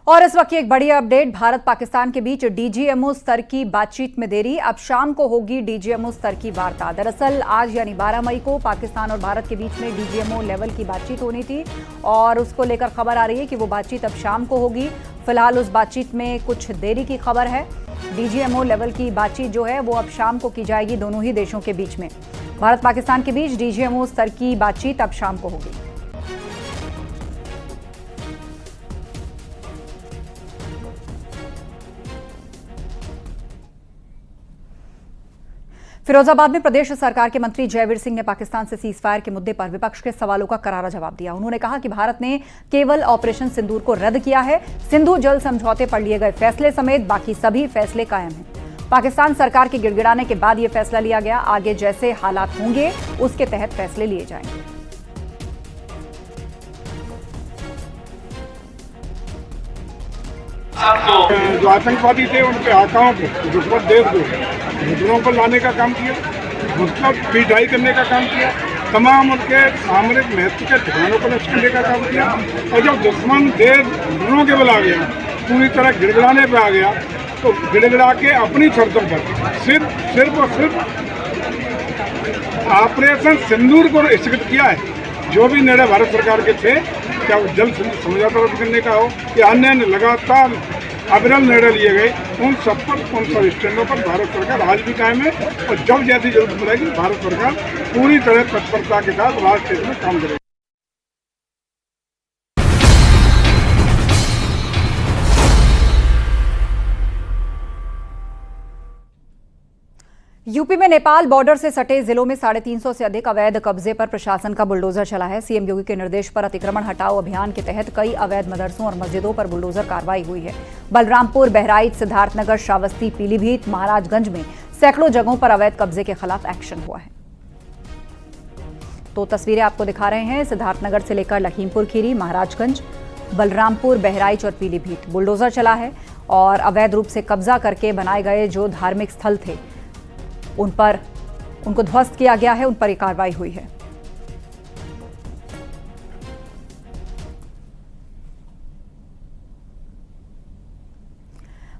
और इस वक्त की एक बड़ी अपडेट, भारत पाकिस्तान के बीच डीजीएमओ स्तर की बातचीत में देरी। अब शाम को होगी डीजीएमओ स्तर की वार्ता। दरअसल आज यानी 12 मई को पाकिस्तान और भारत के बीच में डीजीएमओ लेवल की बातचीत होनी थी और उसको लेकर खबर आ रही है कि वो बातचीत अब शाम को होगी। फिलहाल उस बातचीत में कुछ देरी की खबर है। डीजीएमओ लेवल की बातचीत जो है वो अब शाम को की जाएगी दोनों ही देशों के बीच में। भारत पाकिस्तान के बीच डीजीएमओ स्तर की बातचीत अब शाम को होगी। फिरोजाबाद में प्रदेश सरकार के मंत्री जयवीर सिंह ने पाकिस्तान से सीजफायर के मुद्दे पर विपक्ष के सवालों का करारा जवाब दिया। उन्होंने कहा कि भारत ने केवल ऑपरेशन सिंदूर को रद्द किया है। सिंधु जल समझौते पर लिए गए फैसले समेत बाकी सभी फैसले कायम हैं। पाकिस्तान सरकार के गिड़गिड़ाने के बाद यह फैसला लिया गया। आगे जैसे हालात होंगे उसके तहत फैसले लिए जाएंगे। जो आतंकवादी थे उनके आकाओं को, दुश्मन देश को मुद्दों पर लाने का काम किया, मुस्लिम पिटाई करने का काम किया, तमाम उनके सामरिक महत्व के ठिकानों को नष्ट करने का काम किया। और जब दुश्मन देश मुद्दों के बल आ गया, पूरी तरह गिड़गिड़ाने पर आ गया, तो गिड़गिड़ा के अपनी शर्तों पर सिर्फ और सिर्फ ऑपरेशन सिंदूर को स्थगित किया है। जो भी निर्णय भारत सरकार के थे, क्या वो जल समझौता रद्द करने का हो या अन्य लगातार अविरल निर्णय लिए गए, उन सब स्टैंडों पर भारत सरकार आज भी कायम है। और जब जैसी जरूरत पड़ेगी भारत सरकार पूरी तरह तत्परता के साथ राष्ट्र हित में काम करेगी। यूपी में नेपाल बॉर्डर से सटे जिलों में 350 से अधिक अवैध कब्जे पर प्रशासन का बुलडोजर चला है। सीएम योगी के निर्देश पर अतिक्रमण हटाओ अभियान के तहत कई अवैध मदरसों और मस्जिदों पर बुलडोजर कार्रवाई हुई है। बलरामपुर, बहराइच, सिद्धार्थनगर, श्रावस्ती, पीलीभीत, महाराजगंज में सैकड़ों जगहों पर अवैध कब्जे के खिलाफ एक्शन हुआ है। तो तस्वीरें आपको दिखा रहे हैं। सिद्धार्थनगर से लेकर लखीमपुर खीरी, महाराजगंज, बलरामपुर, बहराइच और पीलीभीत बुलडोजर चला है और अवैध रूप से कब्जा करके बनाए गए जो धार्मिक स्थल थे उनको ध्वस्त किया गया है। उन पर कार्रवाई हुई है।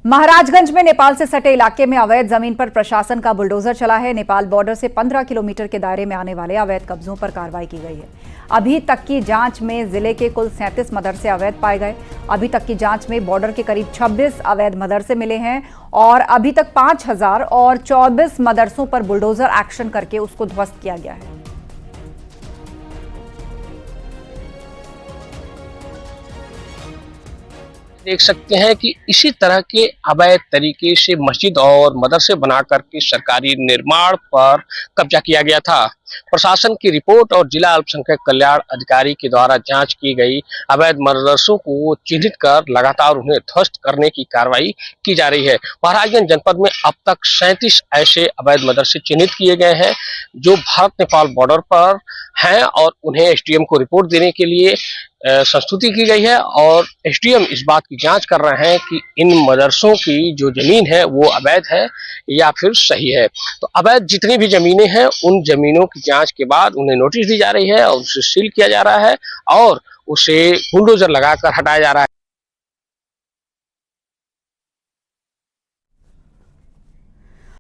महाराजगंज में नेपाल से सटे इलाके में अवैध जमीन पर प्रशासन का बुलडोजर चला है। नेपाल बॉर्डर से 15 किलोमीटर के दायरे में आने वाले अवैध कब्जों पर कार्रवाई की गई है। अभी तक की जांच में जिले के कुल 37 मदरसे अवैध पाए गए। अभी तक की जांच में बॉर्डर के करीब 26 अवैध मदरसे मिले हैं और अभी तक 5024 मदरसों पर बुलडोजर एक्शन करके उसको ध्वस्त किया गया है। देख सकते हैं कि इसी तरह के अवैध तरीके से मस्जिद और मदरसे बना करके सरकारी निर्माण पर कब्जा किया गया था। प्रशासन की रिपोर्ट और जिला अल्पसंख्यक कल्याण अधिकारी के द्वारा जांच की गई अवैध मदरसों को चिन्हित कर लगातार उन्हें ध्वस्त करने की कार्रवाई की जा रही है। महाराजगंज जनपद में अब तक 37 ऐसे अवैध मदरसे चिन्हित किए गए हैं जो भारत नेपाल बॉर्डर पर हैं और उन्हें एसडीएम को रिपोर्ट देने के लिए संस्तुति की गई है और एसडीएम इस बात की जांच कर रहे हैं कि इन मदरसों की जो जमीन है वो अवैध है या फिर सही है। तो अवैध जितनी भी जमीनें हैं उन जमीनों की जांच के बाद उन्हें नोटिस दी जा रही है और उसे सील किया जा रहा है और उसे बुलडोजर लगाकर हटाया जा रहा है।